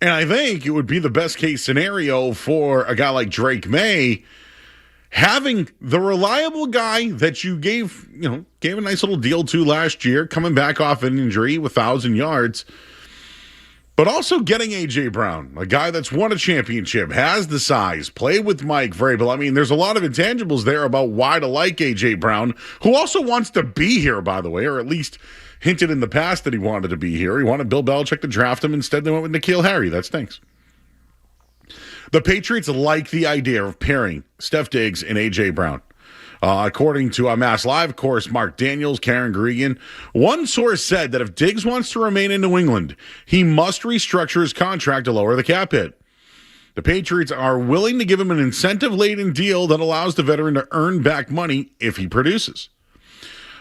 And I think it would be the best case scenario for a guy like Drake May having the reliable guy that you gave a nice little deal to last year, coming back off an injury with 1,000 yards, but also getting A.J. Brown, a guy that's won a championship, has the size, played with Mike Vrabel. I mean, there's a lot of intangibles there about why to like A.J. Brown, who also wants to be here, by the way, or at least hinted in the past that he wanted to be here. He wanted Bill Belichick to draft him. Instead, they went with N'Keal Harry. That stinks. The Patriots like the idea of pairing Steph Diggs and A.J. Brown. According to Mass Live, of course, Mark Daniels, Karen Gregan, one source said that if Diggs wants to remain in New England, he must restructure his contract to lower the cap hit. The Patriots are willing to give him an incentive-laden deal that allows the veteran to earn back money if he produces.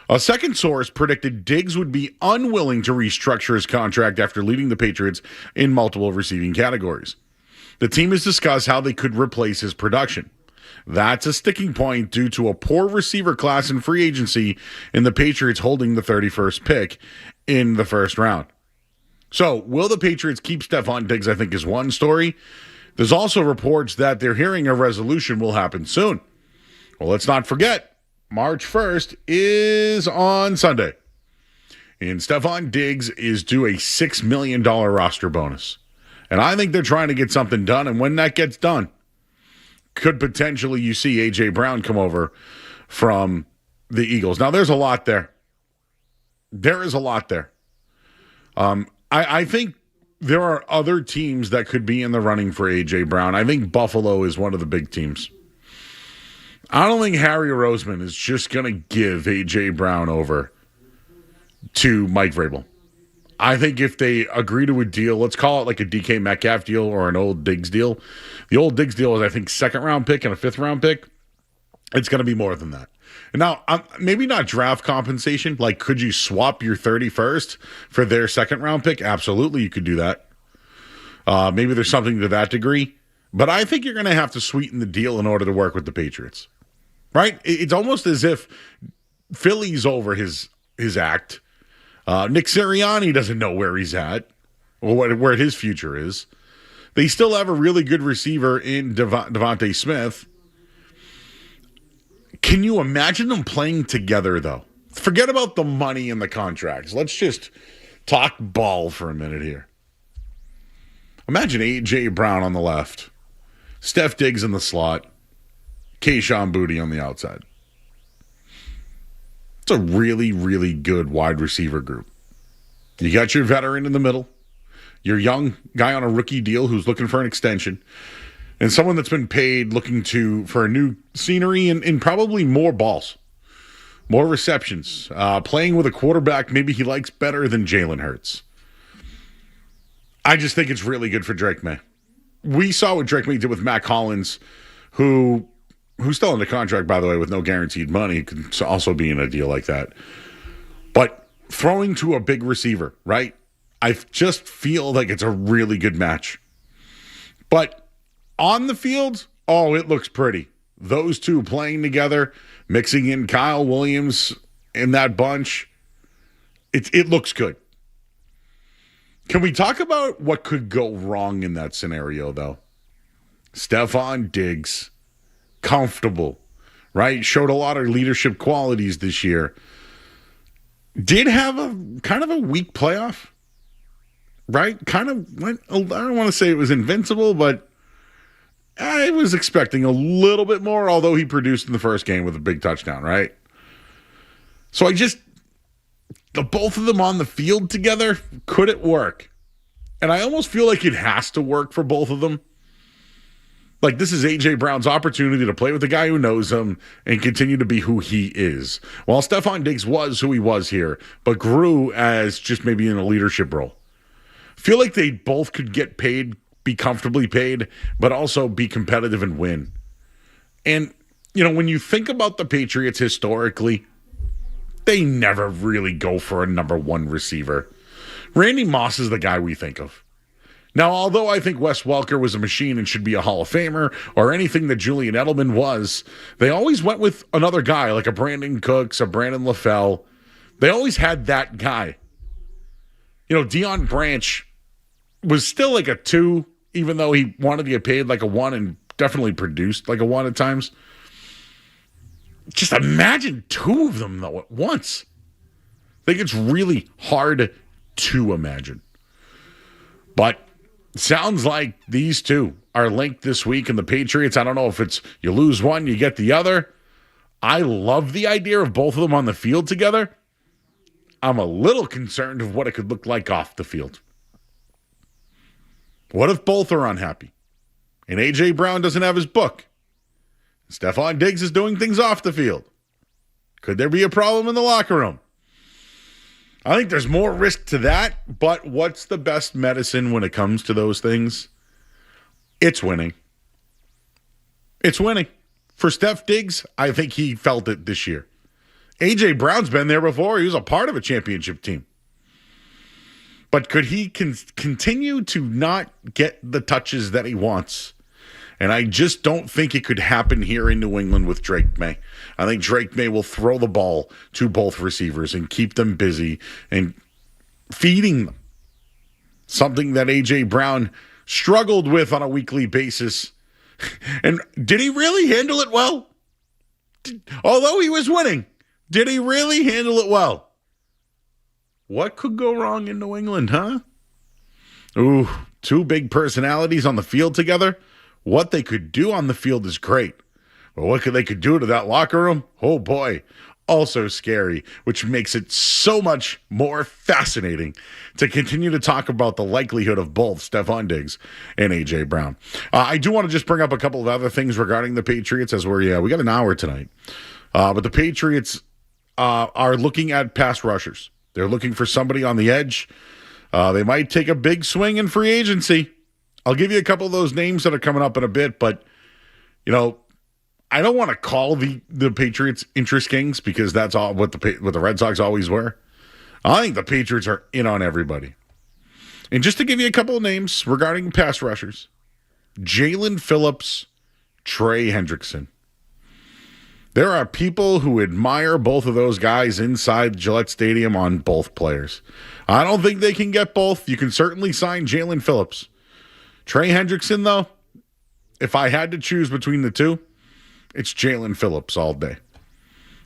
A second source predicted Diggs would be unwilling to restructure his contract after leading the Patriots in multiple receiving categories. The team has discussed how they could replace his production. That's a sticking point due to a poor receiver class in free agency and the Patriots holding the 31st pick in the first round. So, will the Patriots keep Stephon Diggs, I think, is one story. There's also reports that they're hearing a resolution will happen soon. Well, let's not forget, March 1st is on Sunday. And Stephon Diggs is due a $6 million roster bonus. And I think they're trying to get something done. And when that gets done, could potentially you see A.J. Brown come over from the Eagles. Now, there's a lot there. There is a lot there. I think there are other teams that could be in the running for A.J. Brown. I think Buffalo is one of the big teams. I don't think Harry Roseman is just going to give A.J. Brown over to Mike Vrabel. I think if they agree to a deal, let's call it like a DK Metcalf deal or an old Diggs deal. The old Diggs deal is, I think, 2nd-round pick and a 5th-round pick. It's going to be more than that. And now, maybe not draft compensation. Like, could you swap your 31st for their 2nd-round pick? Absolutely, you could do that. Maybe there's something to that degree. But I think you're going to have to sweeten the deal in order to work with the Patriots. Right? It's almost as if Philly's over his act. Nick Sirianni doesn't know where he's at or where his future is. They still have a really good receiver in Devontae Smith. Can you imagine them playing together, though? Forget about the money and the contracts. Let's just talk ball for a minute here. Imagine A.J. Brown on the left, Steph Diggs in the slot, Kayshon Boutte on the outside. It's a really, really good wide receiver group. You got your veteran in the middle, your young guy on a rookie deal who's looking for an extension, and someone that's been paid looking for a new scenery and probably more balls, more receptions, playing with a quarterback maybe he likes better than Jalen Hurts. I just think it's really good for Drake May. We saw what Drake May did with Matt Collins, who's still under contract, by the way, with no guaranteed money. Could also be in a deal like that. But throwing to a big receiver, right? I just feel like it's a really good match. But on the field, it looks pretty. Those two playing together, mixing in Kyle Williams in that bunch, it looks good. Can we talk about what could go wrong in that scenario, though? Stephon Diggs, comfortable, right? Showed a lot of leadership qualities this year. Did have a kind of a weak playoff, right? Kind of went, I don't want to say it was invincible, but I was expecting a little bit more, although he produced in the first game with a big touchdown, right? So the both of them on the field together, could it work? And I almost feel like it has to work for both of them. Like, this is A.J. Brown's opportunity to play with the guy who knows him and continue to be who he is. While Stephon Diggs was who he was here, but grew as just maybe in a leadership role. Feel like they both could get paid, be comfortably paid, but also be competitive and win. And, when you think about the Patriots historically, they never really go for a number one receiver. Randy Moss is the guy we think of. Now, although I think Wes Welker was a machine and should be a Hall of Famer, or anything that Julian Edelman was, they always went with another guy, like a Brandon Cooks, a Brandon LaFell. They always had that guy. Deion Branch was still like a 2, even though he wanted to get paid like a 1 and definitely produced like a 1 at times. Just imagine 2 of them, though, at once. I think it's really hard to imagine. But sounds like these two are linked this week in the Patriots. I don't know if it's you lose one, you get the other. I love the idea of both of them on the field together. I'm a little concerned of what it could look like off the field. What if both are unhappy? And A.J. Brown doesn't have his book. Stephon Diggs is doing things off the field. Could there be a problem in the locker room? I think there's more risk to that, but what's the best medicine when it comes to those things? It's winning. It's winning. For Steph Diggs, I think he felt it this year. A.J. Brown's been there before. He was a part of a championship team. But could he continue to not get the touches that he wants? And I just don't think it could happen here in New England with Drake May. I think Drake May will throw the ball to both receivers and keep them busy and feeding them. Something that A.J. Brown struggled with on a weekly basis. And did he really handle it well? Although he was winning, did he really handle it well? What could go wrong in New England, huh? Ooh, 2 big personalities on the field together. What they could do on the field is great. But what they could do to that locker room? Oh, boy. Also scary, which makes it so much more fascinating to continue to talk about the likelihood of both Stephon Diggs and A.J. Brown. I do want to just bring up a couple of other things regarding the Patriots as we got an hour tonight. But the Patriots are looking at pass rushers. They're looking for somebody on the edge. They might take a big swing in free agency. I'll give you a couple of those names that are coming up in a bit, but, I don't want to call the Patriots interest kings because that's all what the Red Sox always were. I think the Patriots are in on everybody. And just to give you a couple of names regarding pass rushers, Jalen Phillips, Trey Hendrickson. There are people who admire both of those guys inside Gillette Stadium on both players. I don't think they can get both. You can certainly sign Jalen Phillips. Trey Hendrickson, though, if I had to choose between the two, it's Jalen Phillips all day.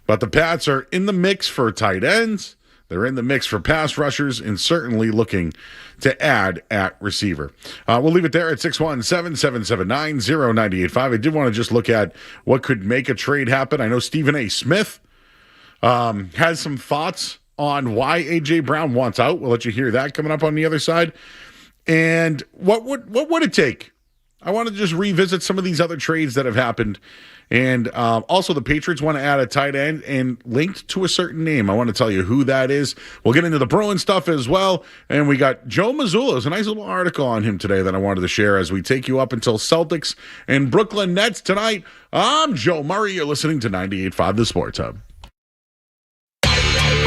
But the Pats are in the mix for tight ends. They're in the mix for pass rushers and certainly looking to add at receiver. We'll leave it there at 617-779-0985. I did want to just look at what could make a trade happen. I know Stephen A. Smith has some thoughts on why A.J. Brown wants out. We'll let you hear that coming up on the other side. And what would it take? I want to just revisit some of these other trades that have happened. And also the Patriots want to add a tight end and linked to a certain name. I want to tell you who that is. We'll get into the Bruins stuff as well. And we got Joe Mazzulla. There's a nice little article on him today that I wanted to share as we take you up until Celtics and Brooklyn Nets tonight. I'm Joe Murray. You're listening to 98.5 The Sports Hub.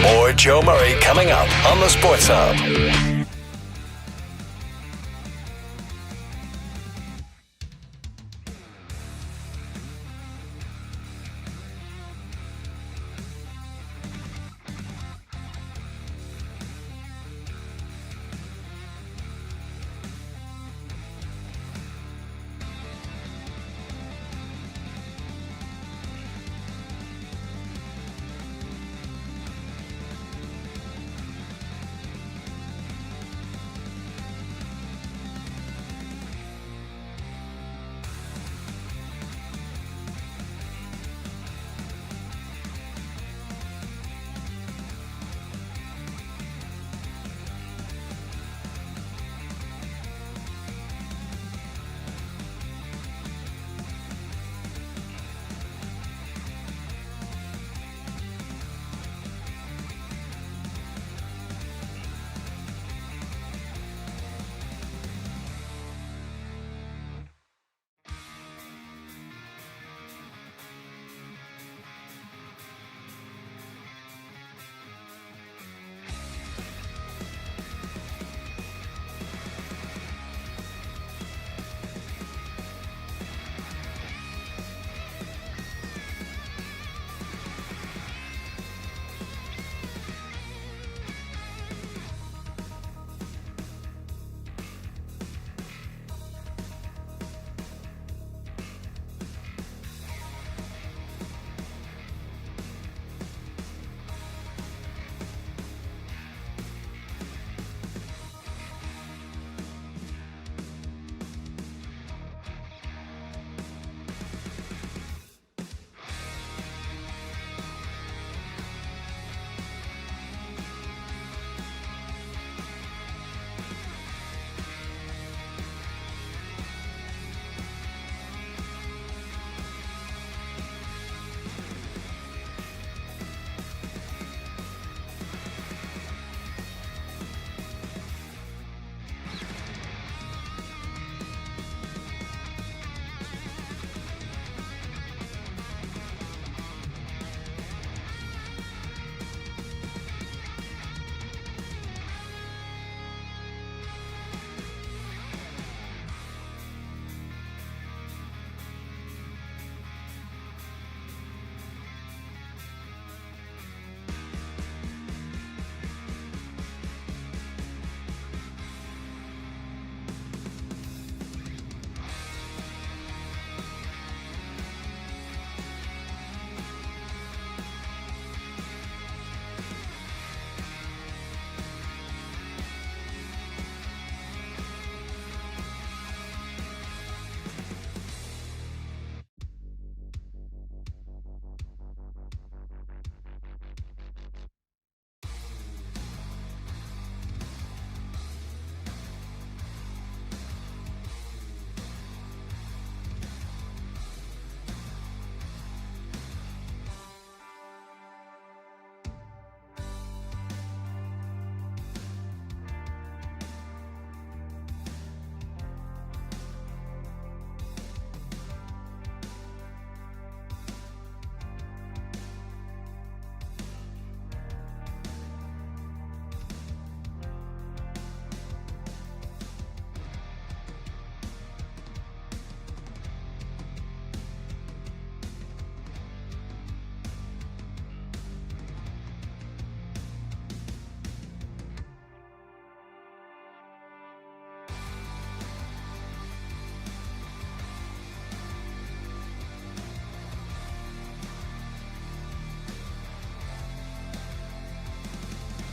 More Joe Murray coming up on The Sports Hub.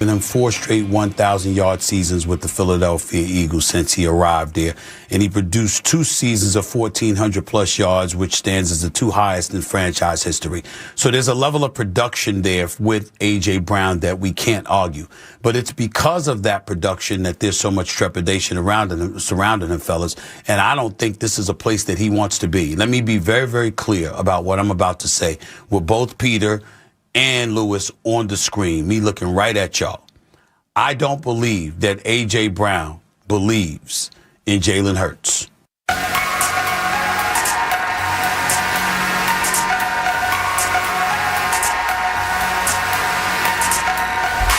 been in 4 straight 1,000-yard seasons with the Philadelphia Eagles since he arrived there. And he produced 2 seasons of 1,400-plus yards, which stands as the 2 highest in franchise history. So there's a level of production there with A.J. Brown that we can't argue. But it's because of that production that there's so much trepidation surrounding him, fellas. And I don't think this is a place that he wants to be. Let me be very, very clear about what I'm about to say. With both Peter and Lewis on the screen, me looking right at y'all. I don't believe that A.J. Brown believes in Jalen Hurts.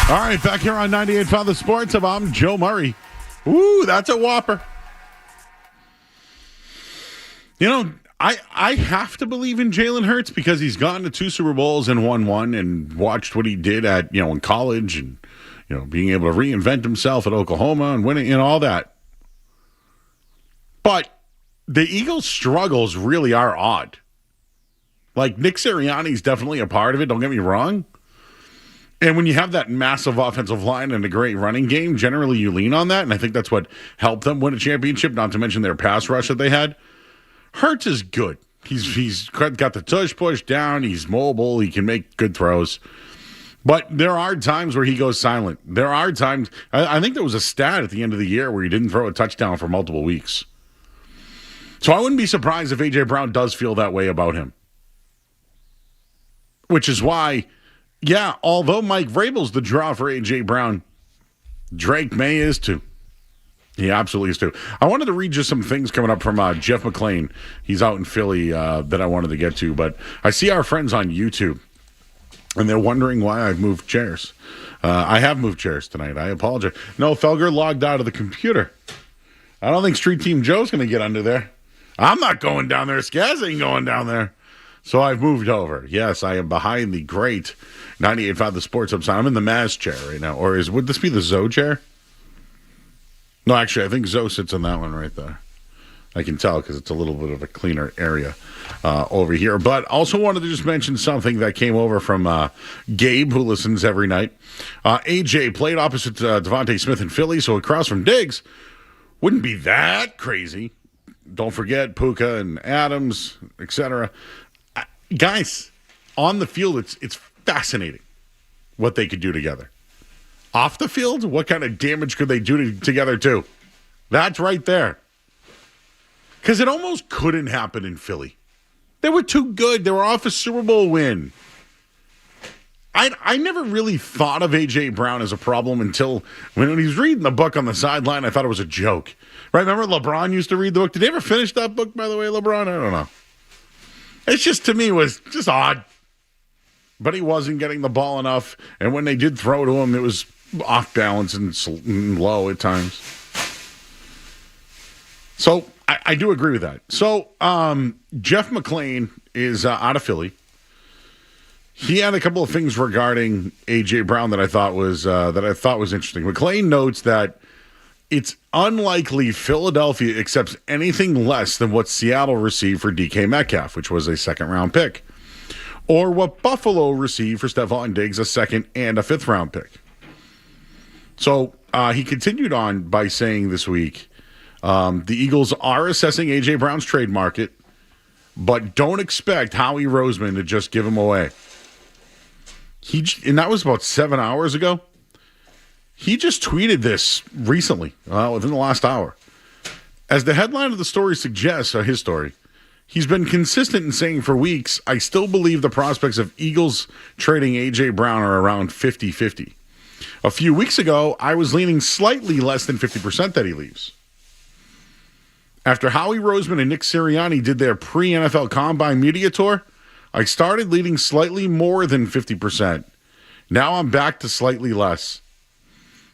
All right, back here on 98.5 The Sports Hub, I'm Joe Murray. Ooh, that's a whopper. You know, I have to believe in Jalen Hurts because he's gone to 2 Super Bowls and won 1 and watched what he did at, in college and, being able to reinvent himself at Oklahoma and winning and all that. But the Eagles' struggles really are odd. Like, Nick Sirianni's definitely a part of it, don't get me wrong. And when you have that massive offensive line and a great running game, generally you lean on that, and I think that's what helped them win a championship, not to mention their pass rush that they had. Hurts is good. He's got the tush push down. He's mobile. He can make good throws. But there are times where he goes silent. There are times, I think there was a stat at the end of the year where he didn't throw a touchdown for multiple weeks. So I wouldn't be surprised if A.J. Brown does feel that way about him. Which is why, yeah, although Mike Vrabel's the draw for A.J. Brown, Drake May is too. He absolutely is too. I wanted to read just some things coming up from Jeff McClain. He's out in Philly that I wanted to get to, but I see our friends on YouTube, and they're wondering why I've moved chairs. I have moved chairs tonight. I apologize. No, Felger logged out of the computer. I don't think Street Team Joe's going to get under there. I'm not going down there. Skaz ain't going down there. So I've moved over. Yes, I am behind the great 98.5 The Sports Hub sign. I'm in the Maz chair right now. Or would this be the Zoe chair? No, actually, I think Zoe sits in that one right there. I can tell because it's a little bit of a cleaner area over here. But also wanted to just mention something that came over from Gabe, who listens every night. AJ played opposite Devontae Smith in Philly, so across from Diggs. Wouldn't be that crazy. Don't forget Puka and Adams, etc. Guys, on the field, it's fascinating what they could do together. Off the field, what kind of damage could they do together too? That's right there. Because it almost couldn't happen in Philly. They were too good. They were off a Super Bowl win. I never really thought of A.J. Brown as a problem until when he was reading the book on the sideline, I thought it was a joke. Right? Remember LeBron used to read the book? Did they ever finish that book, by the way, LeBron? I don't know. It's just, to me, was just odd. But he wasn't getting the ball enough. And when they did throw to him, it was off balance and low at times. So I do agree with that. So Jeff McClain is out of Philly. He had a couple of things regarding A.J. Brown that I thought was interesting. McClain notes that it's unlikely Philadelphia accepts anything less than what Seattle received for DK Metcalf, which was a second-round pick, or what Buffalo received for Stephon Diggs, a second and a fifth-round pick. So he continued on by saying this week, the Eagles are assessing A.J. Brown's trade market, but don't expect Howie Roseman to just give him away. And that was about 7 hours ago. He just tweeted this recently, within the last hour. As the headline of the story suggests, his story, he's been consistent in saying for weeks, I still believe the prospects of Eagles trading A.J. Brown are around 50-50. A few weeks ago, I was leaning slightly less than 50% that he leaves. After Howie Roseman and Nick Sirianni did their pre-NFL Combine media tour, I started leaning slightly more than 50%. Now I'm back to slightly less.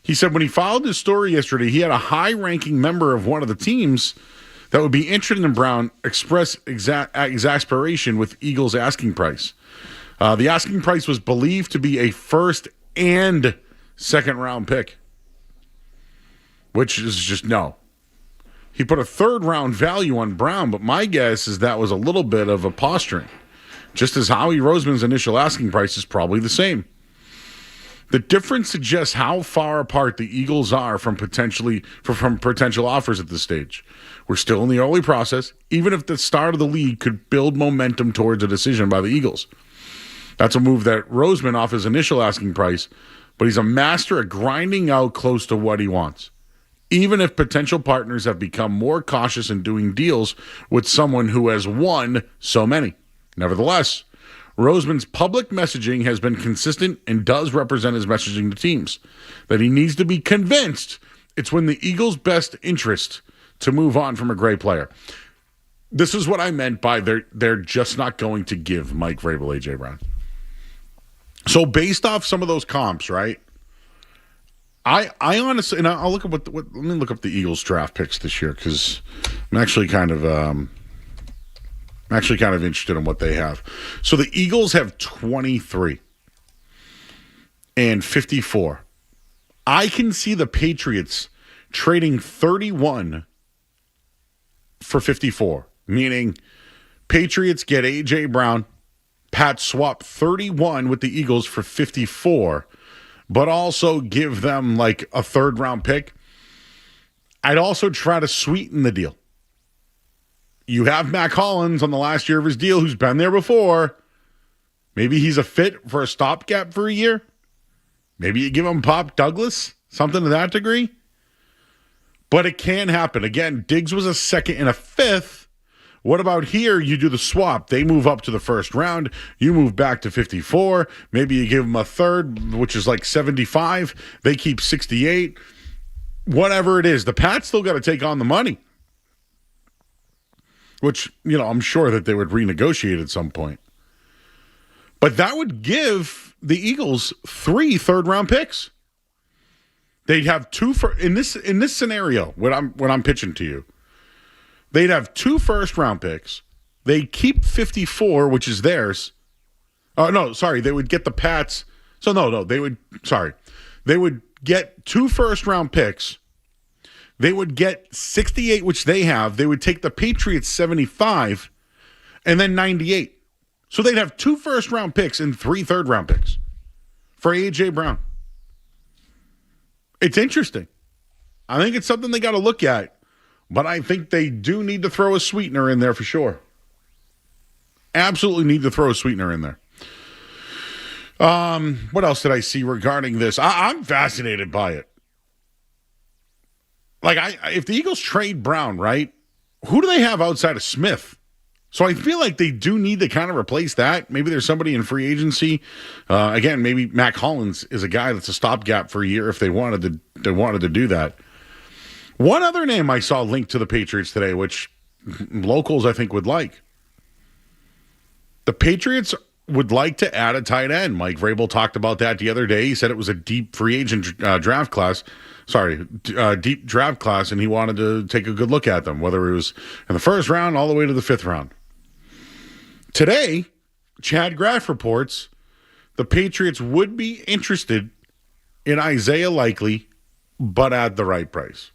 He said when he filed his story yesterday, he had a high-ranking member of one of the teams that would be interested in Brown express exasperation with Eagles' asking price. The asking price was believed to be a first and second-round pick, which is just no. He put a third-round value on Brown, but my guess is that was a little bit of a posturing, just as Howie Roseman's initial asking price is probably the same. The difference suggests how far apart the Eagles are from potential offers at this stage. We're still in the early process, even if the start of the league could build momentum towards a decision by the Eagles. That's a move that Roseman off his initial asking price, but he's a master at grinding out close to what he wants, even if potential partners have become more cautious in doing deals with someone who has won so many. Nevertheless, Roseman's public messaging has been consistent and does represent his messaging to teams, that he needs to be convinced it's in the Eagles' best interest to move on from a great player. This is what I meant by they're just not going to give Mike Vrabel A.J. Brown. So based off some of those comps, right? I honestly, and I'll look up let me look up the Eagles draft picks this year because I'm actually kind of interested in what they have. So the Eagles have 23 and 54. I can see the Patriots trading 31 for 54, meaning Patriots get A.J. Brown, Pats swap 31 with the Eagles for 54, but also give them like a third-round pick. I'd also try to sweeten the deal. You have Mac Hollins on the last year of his deal who's been there before. Maybe he's a fit for a stopgap for a year. Maybe you give him Pop Douglas, something to that degree. But it can happen. Again, Diggs was a second and a fifth. What about here? You do the swap. They move up to the first round. You move back to 54. Maybe you give them a third, which is like 75. They keep 68. Whatever it is, the Pats still got to take on the money, which, I'm sure that they would renegotiate at some point. But that would give the Eagles 3 third-round picks. They'd have in this scenario, what I'm pitching to you. They'd have 2 first-round picks. They keep 54, which is theirs. They would get the Pats. So they would get 2 first-round picks. They would get 68, which they have. They would take the Patriots 75 and then 98. So they'd have 2 first-round picks and 3 third-round picks for A.J. Brown. It's interesting. I think it's something they got to look at. But I think they do need to throw a sweetener in there for sure. Absolutely need to throw a sweetener in there. What else did I see regarding this? I'm fascinated by it. If the Eagles trade Brown, right, who do they have outside of Smith? So I feel like they do need to kind of replace that. Maybe there's somebody in free agency. Again, maybe Mac Hollins is a guy that's a stopgap for a year if they wanted to do that. One other name I saw linked to the Patriots today, which locals I think would like. The Patriots would like to add a tight end. Mike Vrabel talked about that the other day. He said it was a deep free agent draft class. Deep draft class, and he wanted to take a good look at them, whether it was in the first round all the way to the 5th round. Today, Chad Graff reports the Patriots would be interested in Isaiah Likely, but at the right price.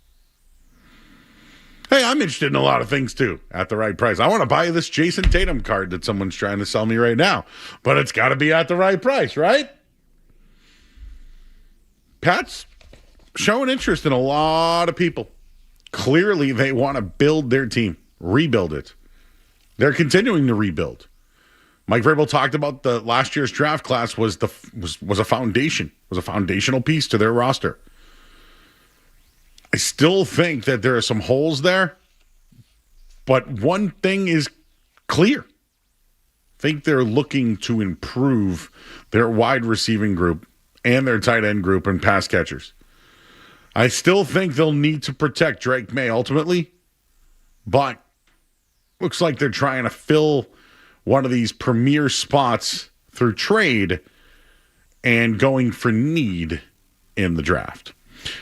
Hey, I'm interested in a lot of things, too, at the right price. I want to buy this Jason Tatum card that someone's trying to sell me right now, but it's got to be at the right price, right? Pat's showing interest in a lot of people. Clearly, they want to build their team, rebuild it. They're continuing to rebuild. Mike Vrabel talked about the last year's draft class was a foundation, was a foundational piece to their roster. I still think that there are some holes there, but one thing is clear. I think they're looking to improve their wide receiving group and their tight end group and pass catchers. I still think they'll need to protect Drake May ultimately, but looks like they're trying to fill one of these premier spots through trade and going for need in the draft.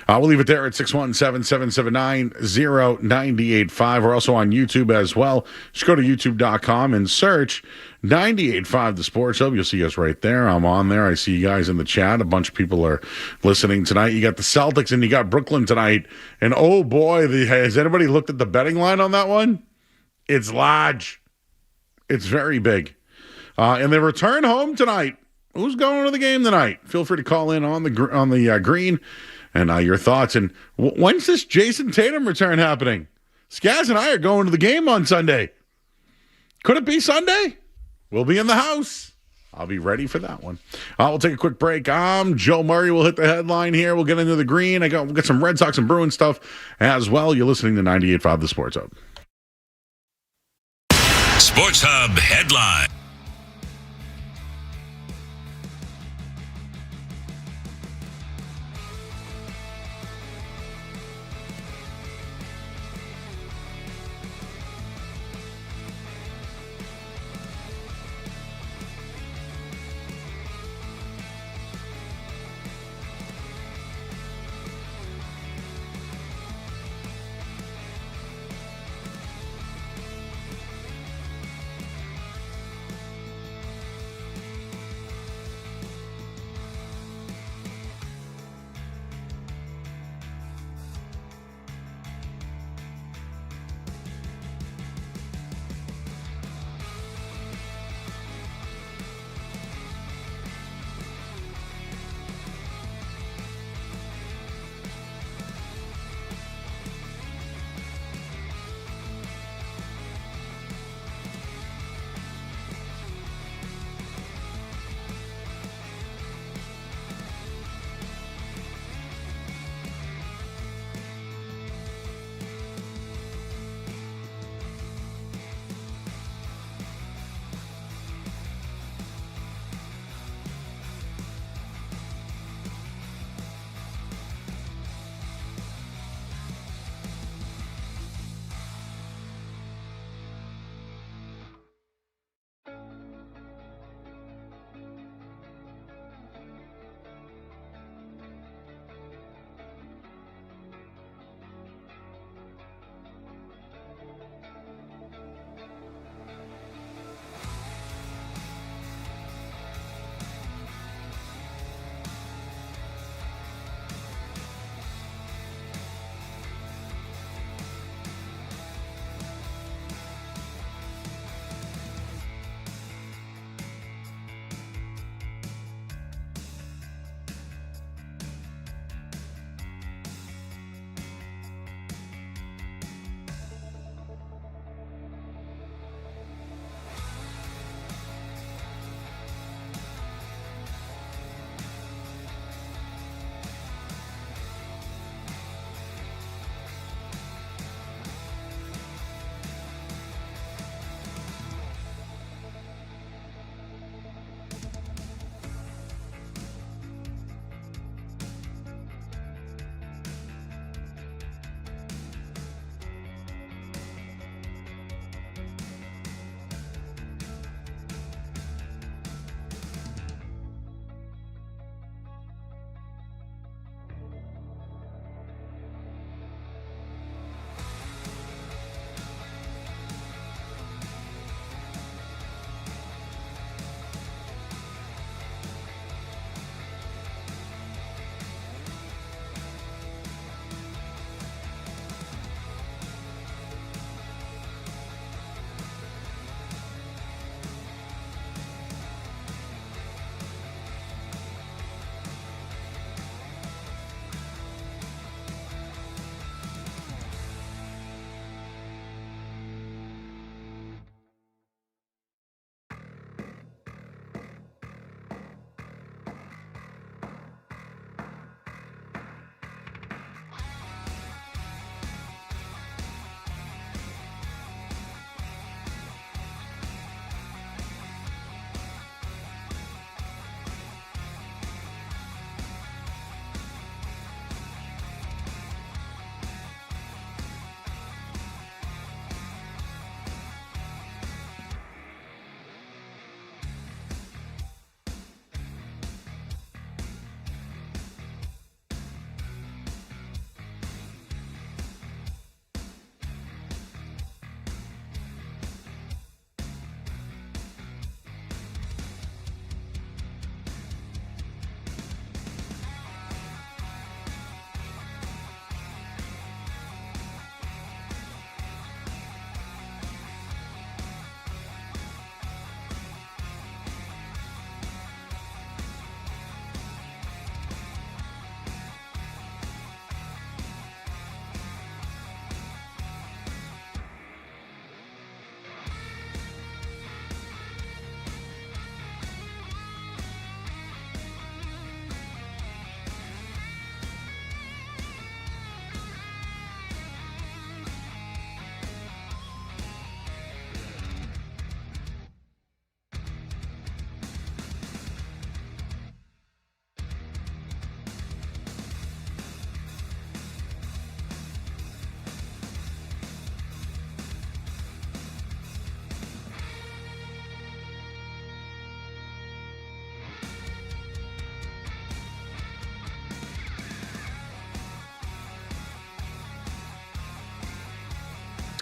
We'll leave it there at 617-779-0985. We're also on YouTube as well. Just go to youtube.com and search 98.5 The Sports Hub. You'll see us right there. I'm on there. I see you guys in the chat. A bunch of people are listening tonight. You got the Celtics and you got Brooklyn tonight. And oh boy, has anybody looked at the betting line on that one? It's large. It's very big. And they return home tonight Who's going to the game tonight? Feel free to call in on the green and your thoughts. And when's this Jason Tatum return happening? Skaz and I are going to the game on Sunday. Could it be Sunday? We'll be in the house. I'll be ready for that one. We'll take a quick break. I'm Joe Murray. We'll hit the headline here. We'll get into the green. We'll get some Red Sox and Bruins stuff as well. You're listening to 98.5 The Sports Hub. Sports Hub headline.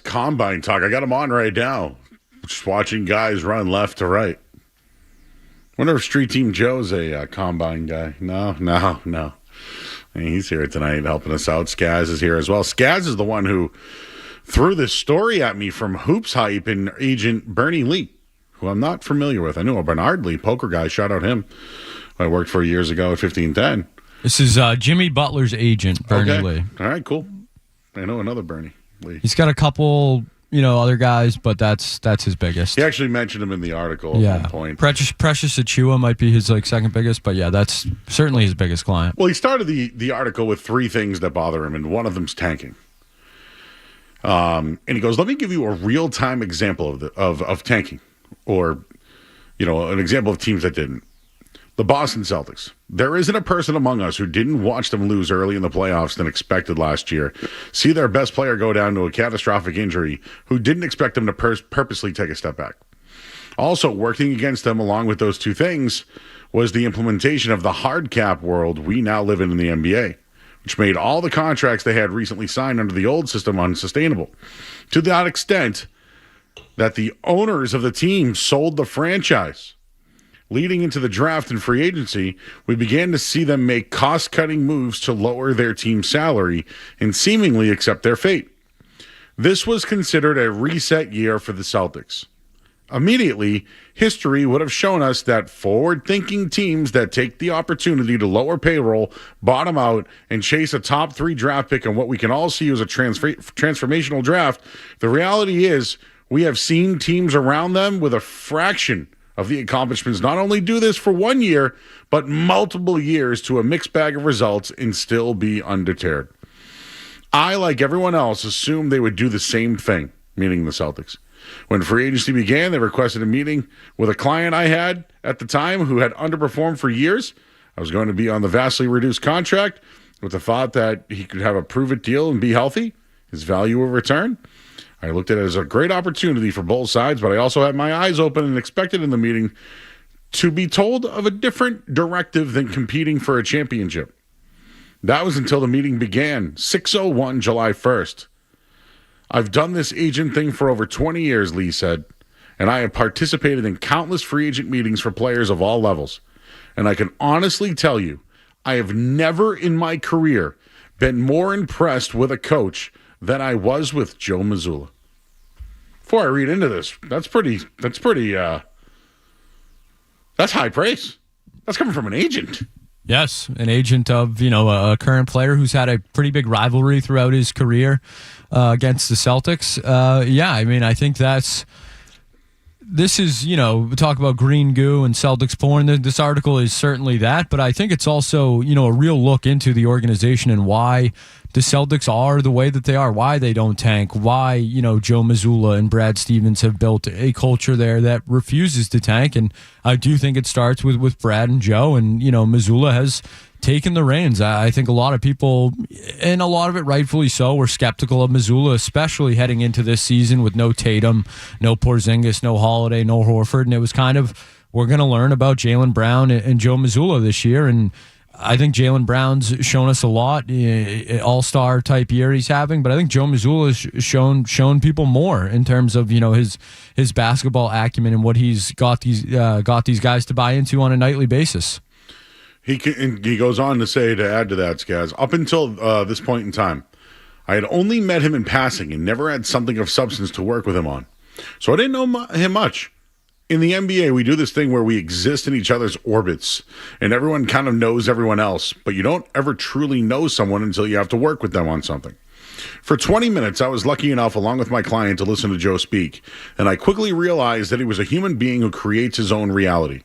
combine talk. I got him on right now. Just watching guys run left to right. Wonder if Street Team Joe's a combine guy. No. I mean, he's here tonight helping us out. Skaz is here as well. Skaz is the one who threw this story at me from Hoops Hype and agent Bernie Lee, who I'm not familiar with. I knew a Bernard Lee, poker guy. Shout out him. I worked for years ago at 1510. This is Jimmy Butler's agent, Bernie Lee. All right, cool. I know another Bernie Lee. He's got a couple, other guys, but that's his biggest. He actually mentioned him in the article at one point. Precious Achua might be his second biggest, but yeah, that's certainly his biggest client. Well, he started the article with 3 things that bother him, and one of them's tanking. And he goes, let me give you a real-time example of tanking, or, an example of teams that didn't. The Boston Celtics. There isn't a person among us who didn't watch them lose early in the playoffs than expected last year, see their best player go down to a catastrophic injury, who didn't expect them to purposely take a step back. Also, working against them along with those 2 things was the implementation of the hard cap world we now live in the NBA, which made all the contracts they had recently signed under the old system unsustainable, to that extent that the owners of the team sold the franchise. Leading into the draft and free agency, we began to see them make cost-cutting moves to lower their team's salary and seemingly accept their fate. This was considered a reset year for the Celtics. Immediately, history would have shown us that forward-thinking teams that take the opportunity to lower payroll, bottom out, and chase a top 3 draft pick on what we can all see as a transformational draft, the reality is we have seen teams around them with a fraction of the accomplishments not only do this for 1 year, but multiple years to a mixed bag of results and still be undeterred. I, like everyone else, assumed they would do the same thing, meaning the Celtics. When free agency began, they requested a meeting with a client I had at the time who had underperformed for years. I was going to be on the vastly reduced contract with the thought that he could have a prove-it deal and be healthy, his value will return. I looked at it as a great opportunity for both sides, but I also had my eyes open and expected in the meeting to be told of a different directive than competing for a championship. That was until the meeting began, 6:01 July 1st. I've done this agent thing for over 20 years, Lee said, and I have participated in countless free agent meetings for players of all levels. And I can honestly tell you, I have never in my career been more impressed with a coach than I was with Joe Mazzulla. Before I read into this, that's high praise. That's coming from an agent. Yes, an agent of, a current player who's had a pretty big rivalry throughout his career against the Celtics. I think this is, we talk about green goo and Celtics porn. This article is certainly that, but I think it's also, a real look into the organization and why the Celtics are the way that they are, why they don't tank, why, Joe Mazzulla and Brad Stevens have built a culture there that refuses to tank. And I do think it starts with Brad and Joe, and, Mazzulla has taken the reins. I think a lot of people, and a lot of it rightfully so, were skeptical of Mazzulla, especially heading into this season with no Tatum, no Porzingis, no Holiday, no Horford. And it was kind of, we're going to learn about Jaylen Brown and Joe Mazzulla this year. And I think Jaylen Brown's shown us a lot, all-star type year he's having, but I think Joe Mazzulla has shown people more in terms of his basketball acumen and what he's got these guys to buy into on a nightly basis. He goes on to say, to add to that, Skaz, up until this point in time, I had only met him in passing and never had something of substance to work with him on. So I didn't know him much. In the NBA, we do this thing where we exist in each other's orbits, and everyone kind of knows everyone else, but you don't ever truly know someone until you have to work with them on something. For 20 minutes, I was lucky enough, along with my client, to listen to Joe speak, and I quickly realized that he was a human being who creates his own reality.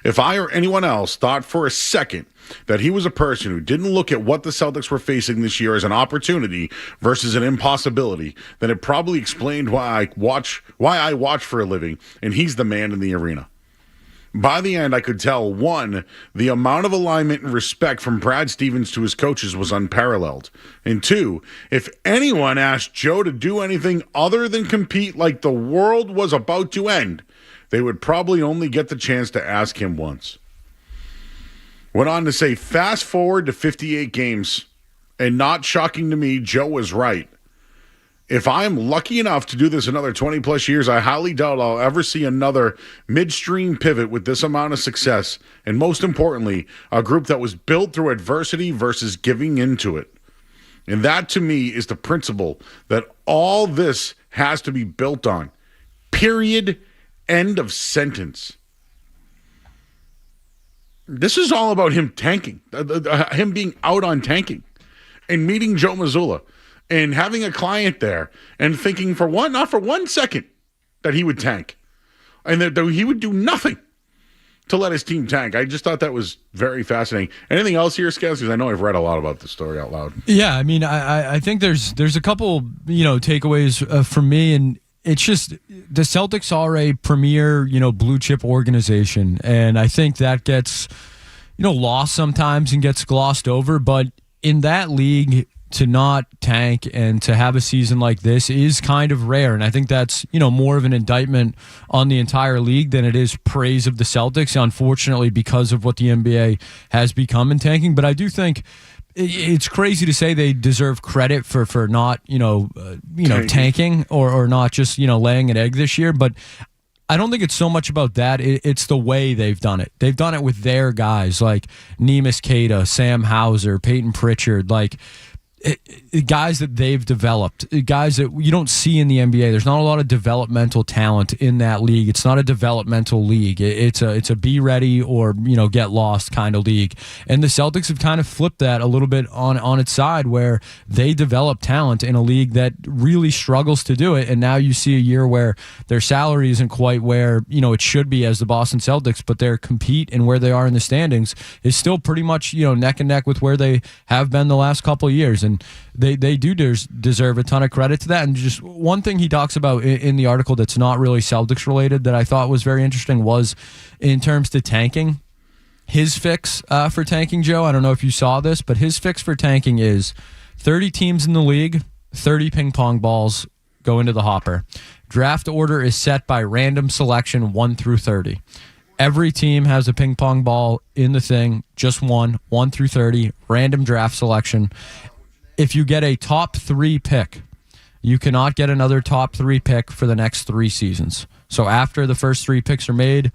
If I or anyone else thought for a second that he was a person who didn't look at what the Celtics were facing this year as an opportunity versus an impossibility, then it probably explained why I watch for a living, and he's the man in the arena. By the end, I could tell, 1, the amount of alignment and respect from Brad Stevens to his coaches was unparalleled. And 2, if anyone asked Joe to do anything other than compete like the world was about to end, they would probably only get the chance to ask him once. Went on to say, fast forward to 58 games, and not shocking to me, Joe was right. if I'm lucky enough to do this another 20 plus years, I highly doubt I'll ever see another midstream pivot with this amount of success. And most importantly, a group that was built through adversity versus giving into it. And that to me is the principle that all this has to be built on. Period. End of sentence. This is all about him tanking, him being out on tanking and meeting Joe Mazzulla and having a client there and thinking not for 1 second that he would tank and that he would do nothing to let his team tank. I just thought that was very fascinating. Anything else here, Skaz? Because I know I've read a lot about this story out loud. Yeah, I mean, I think there's a couple, takeaways from me, and it's just the Celtics are a premier, blue chip organization, and I think that gets, lost sometimes and gets glossed over. But in that league, to not tank and to have a season like this is kind of rare, and I think that's more of an indictment on the entire league than it is praise of the Celtics. Unfortunately, because of what the NBA has become in tanking, but I do think it's crazy to say they deserve credit for not tanking or not just laying an egg this year, but I don't think it's so much about that. It's the way they've done it. They've done it with their guys like Neemias Queta, Sam Hauser, Peyton Pritchard, guys that they've developed, guys that you don't see in the NBA. There's not a lot of developmental talent in that league. It's not a developmental league. It's a be ready or get lost kind of league. And the Celtics have kind of flipped that a little bit on its side, where they develop talent in a league that really struggles to do it. And now you see a year where their salary isn't quite where it should be as the Boston Celtics, but their compete and where they are in the standings is still pretty much neck and neck with where they have been the last couple of years. And they do deserve a ton of credit to that. And just one thing he talks about in the article that's not really Celtics related that I thought was very interesting was in terms to tanking. His fix for tanking, Joe, I don't know if you saw this, but his fix for tanking is 30 teams in the league, 30 ping pong balls go into the hopper. Draft order is set by random selection 1 through 30. Every team has a ping pong ball in the thing, just 1 through 30, random draft selection. If you get a top 3 pick, you cannot get another top 3 pick for the next 3 seasons. So after the first 3 picks are made,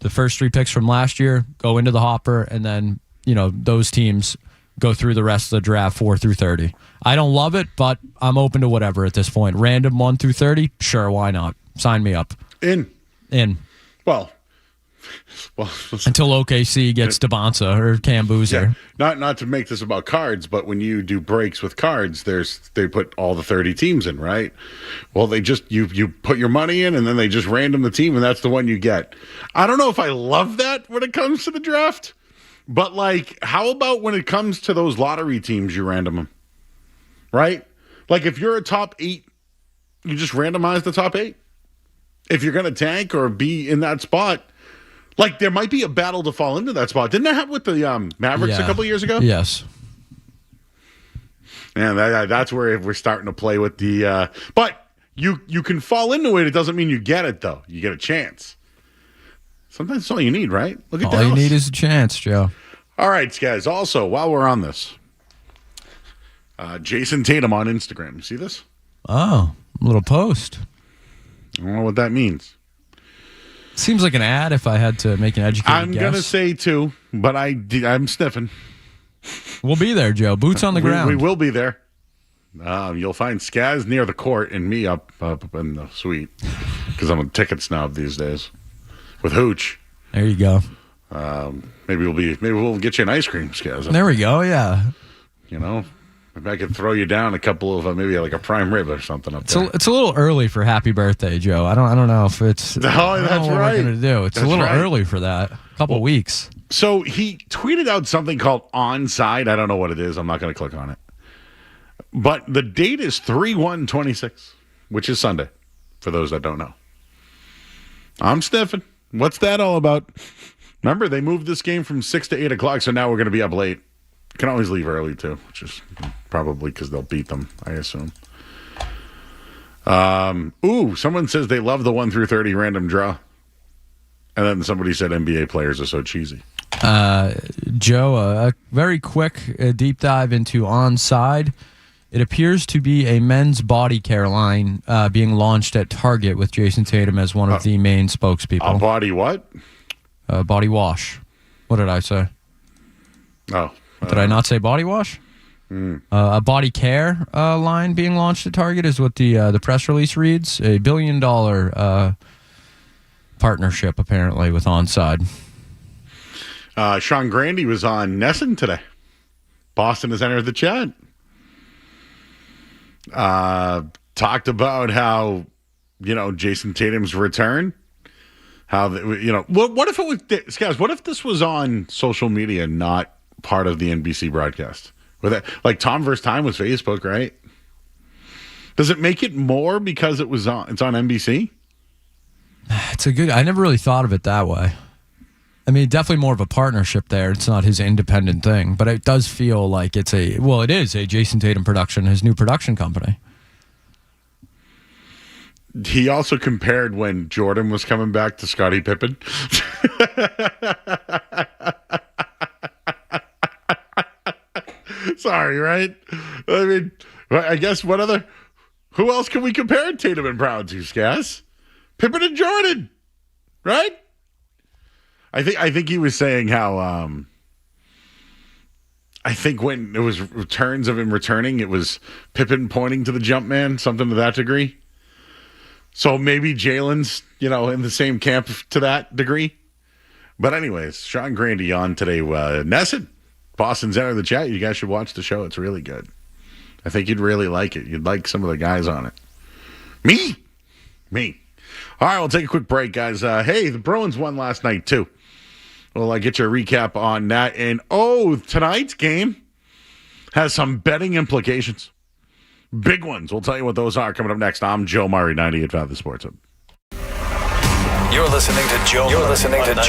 the first 3 picks from last year go into the hopper, and then, those teams go through the rest of the draft 4 through 30. I don't love it, but I'm open to whatever at this point. Random 1 through 30, sure, why not? Sign me up. In. Well, until OKC gets Debonsa or Cam Boozer. Yeah. Not to make this about cards, but when you do breaks with cards, they put all the 30 teams in, right? Well, they just you put your money in, and then they just random the team, and that's the one you get. I don't know if I love that when it comes to the draft, but how about when it comes to those lottery teams, you random them, right? If you're a top 8, you just randomize the top 8. If you're going to tank or be in that spot. There might be a battle to fall into that spot. Didn't that happen with the Mavericks a couple of years ago? Yes. And that's where we're starting to play with the but you can fall into it. It doesn't mean you get it, though. You get a chance. Sometimes that's all you need, right? Look at that. All you need is a chance, Joe. All right, guys. Also, while we're on this, Jason Tatum on Instagram. You see this? Oh, a little post. I don't know what that means. Seems like an ad if I had to make an educated guess. I'm going to say 2, but I'm sniffing. We'll be there, Joe. Boots on the ground. We will be there. You'll find Skaz near the court and me up in the suite because I'm a ticket snob these days with Hooch. There you go. Maybe we'll get you an ice cream, Skaz. There we go, yeah. Maybe I could throw you down a couple of maybe a prime rib or something up there. It's a little early for happy birthday, Joe. I don't know if it's. Oh, that's right. We're going to do. It's a little early for that. A couple weeks. So he tweeted out something called Onside. I don't know what it is. I'm not going to click on it. But the date is 3/1/26, which is Sunday. For those that don't know, I'm sniffing. What's that all about? Remember, they moved this game from 6 to 8 o'clock, so now we're going to be up late. Can always leave early, too, which is probably because they'll beat them, I assume. Someone says they love the 1 through 30 random draw. And then somebody said NBA players are so cheesy. Joe, a very quick deep dive into Onside. It appears to be a men's body care line being launched at Target with Jason Tatum as one of the main spokespeople. A body what? Body wash. What did I say? Oh. Did I not say body wash? A body care line being launched at Target is what the press release reads. $1 billion partnership, apparently, with Onside. Sean Grandy was on Nesson today. Boston has entered the chat. Talked about how, Jason Tatum's return. How, what if it was, guys, what if this was on social media, not part of the NBC broadcast? With that, like Tom vs. Time was Facebook, right? Does it make it more because it's on NBC? I never really thought of it that way. I mean, definitely more of a partnership there. It's not his independent thing, but it does feel like it is a Jason Tatum production, his new production company. He also compared when Jordan was coming back to Scottie Pippen. Sorry, right? I mean, I guess who else can we compare Tatum and Brown to, Scaz? Pippen and Jordan, right? I think he was saying how I think when it was returns of him returning, it was Pippen pointing to the jump man, something to that degree. So maybe Jalen's, in the same camp to that degree. But anyways, Sean Grandy on today. Nesson, Boston's entered the chat. You guys should watch the show. It's really good. I think you'd really like it. You'd like some of the guys on it. Me. All right, we'll take a quick break, guys. Hey, the Bruins won last night, too. We'll get your recap on that. And, tonight's game has some betting implications. Big ones. We'll tell you what those are coming up next. I'm Joe Murray, 98.5 The Sports Hub. You're listening to Joe. You're listening to Joe.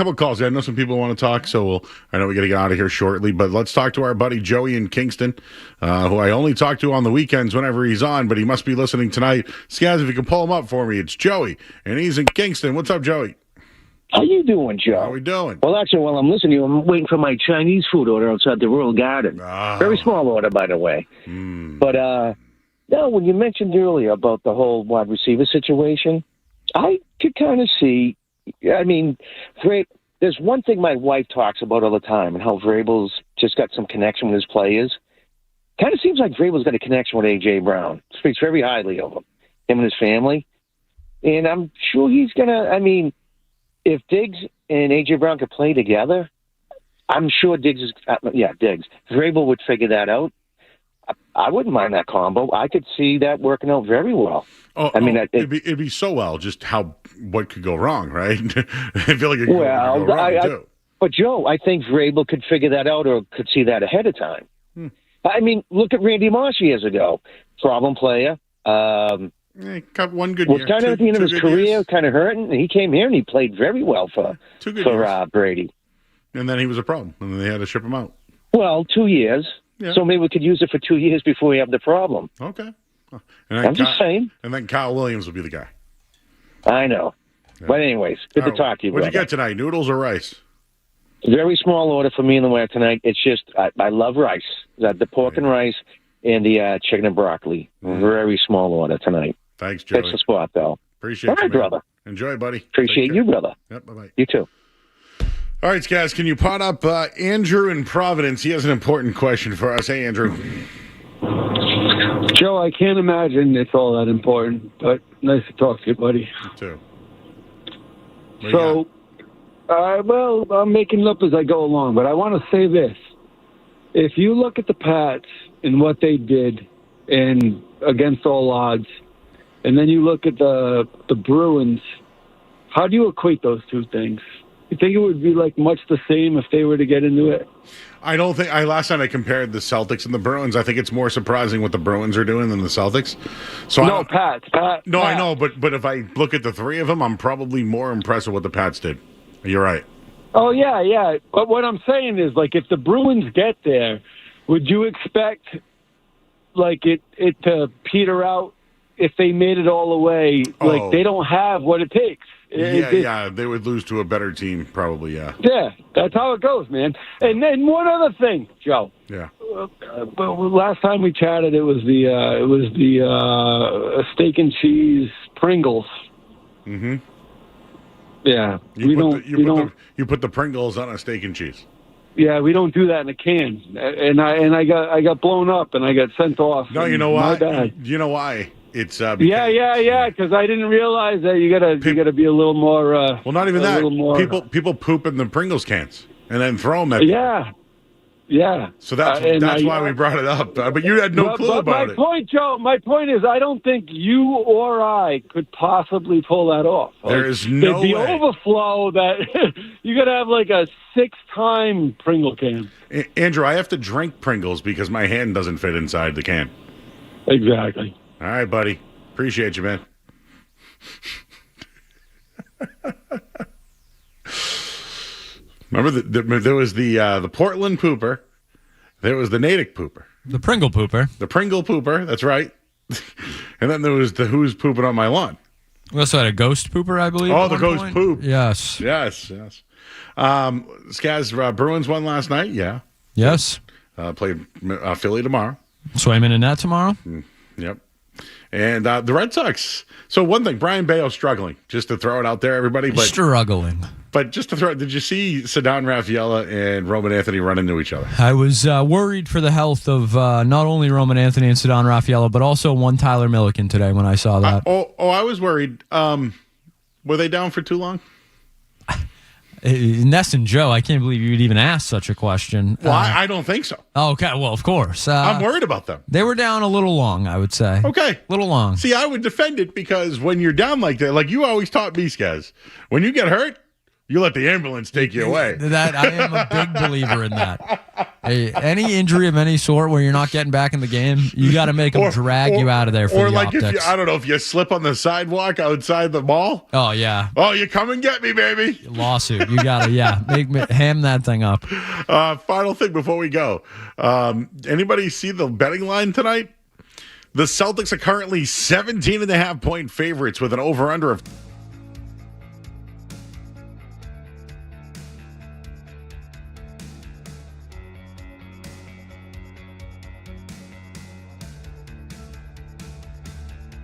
couple of calls. I know some people want to talk, so I know we got to get out of here shortly. But let's talk to our buddy Joey in Kingston, who I only talk to on the weekends whenever he's on, but he must be listening tonight. Skaz, if you can pull him up for me, it's Joey, and he's in Kingston. What's up, Joey? How you doing, Joe? How we doing? Well, actually, while I'm listening to you, I'm waiting for my Chinese food order outside the Royal Garden. Oh. Very small order, by the way. But, no, when you mentioned earlier about the whole wide receiver situation, I could kind of see, I mean, there's one thing my wife talks about all the time, and how Vrabel's just got some connection with his players. Kind of seems like Vrabel's got a connection with A.J. Brown. Speaks very highly of him and his family. And I'm sure he's going to, I mean, if Diggs and A.J. Brown could play together, I'm sure Diggs. Vrabel would figure that out. I wouldn't mind that combo. I could see that working out very well. It'd be so well. Just what could go wrong, right? I feel like it could go wrong too. But Joe, I think Vrabel could figure that out or could see that ahead of time. I mean, look at Randy Moss years ago. Problem player. Got one good year. Was kind of at the end of his career, kind of hurting. And he came here and he played very well for Brady. And then he was a problem, and then they had to ship him out. Well, 2 years. Yeah. So maybe we could use it for 2 years before we have the problem. Okay. I'm just saying. And then Kyle Williams will be the guy. I know. Yeah. But anyways, good to talk to you, What'd brother. You get tonight, noodles or rice? Very small order for me in the way tonight. It's just, I love rice. The pork and rice and the chicken and broccoli. Very small order tonight. Thanks, Joey. That's the spot, though. Appreciate All right, you, man. brother. Enjoy, buddy. Appreciate you, brother. Yep, bye-bye. You too. All right, guys, can you pot up Andrew in Providence? He has an important question for us. Hey, Andrew. Joe, I can't imagine it's all that important, but nice to talk to you, buddy. You too. Well, I'm making it up as I go along, but I want to say this. If you look at the Pats and what they did and against all odds, and then you look at the Bruins, how do you equate those two things? You think it would be like much the same if they were to get into it? I don't think. Last night I compared the Celtics and the Bruins. I think it's more surprising what the Bruins are doing than the Celtics. So Pat. No, I know, but if I look at the three of them, I'm probably more impressed with what the Pats did. You're right. Oh yeah. But what I'm saying is, like, if the Bruins get there, would you expect like it to peter out if they made it all the way? Like they don't have what it takes. They would lose to a better team, probably. Yeah, that's how it goes, man. And then one other thing, Joe. Yeah. Last time we chatted, it was the steak and cheese Pringles. Mm-hmm. Yeah, you put the Pringles on a steak and cheese. Yeah, we don't do that in a can. And I got blown up and I got sent off. No, you know why? My bad. You know why? It's because I didn't realize that you gotta be a little more. Well, not even that. People poop in the Pringles cans and then throw them at you. Yeah. So that's why we brought it up. But you had no clue about it. My point is, I don't think you or I could possibly pull that off. There is no the way. Overflow that you got to have like a 6-time Pringle can. Andrew, I have to drink Pringles because my hand doesn't fit inside the can. Exactly. All right, buddy. Appreciate you, man. Remember, there was the Portland pooper. There was the Natick pooper. The Pringle pooper. The Pringle pooper, that's right. And then there was the Who's Pooping on My Lawn. We also had a ghost pooper, I believe. Oh, the ghost poop. Yes. Skaz, Bruins won last night, yeah. Yes. Played Philly tomorrow. Swimming in that tomorrow? Yep. And the Red Sox. So one thing, Brian Bayo's struggling, just to throw it out there, everybody. But struggling. But just to throw it, did you see Ceddanne Raffaella and Roman Anthony run into each other? I was worried for the health of not only Roman Anthony and Ceddanne Raffaella, but also one Tyler Milliken today when I saw that. I was worried. Were they down for too long? Ness and Joe, I can't believe you would even ask such a question. Well, I don't think so. Okay, well, of course. I'm worried about them. They were down a little long, I would say. Okay. A little long. See, I would defend it because when you're down like that, like you always taught me, Skaz, when you get hurt, You let the ambulance take you away. That I am a big believer in that. Hey, any injury of any sort where you're not getting back in the game, you got to make them drag you out of there for or the like optics. if you, I don't know, if you slip on the sidewalk outside the mall. Oh yeah. Oh, you come and get me, baby. Lawsuit. You got to ham that thing up. Final thing before we go. Anybody see the betting line tonight? The Celtics are currently 17.5-point favorites with an over-under of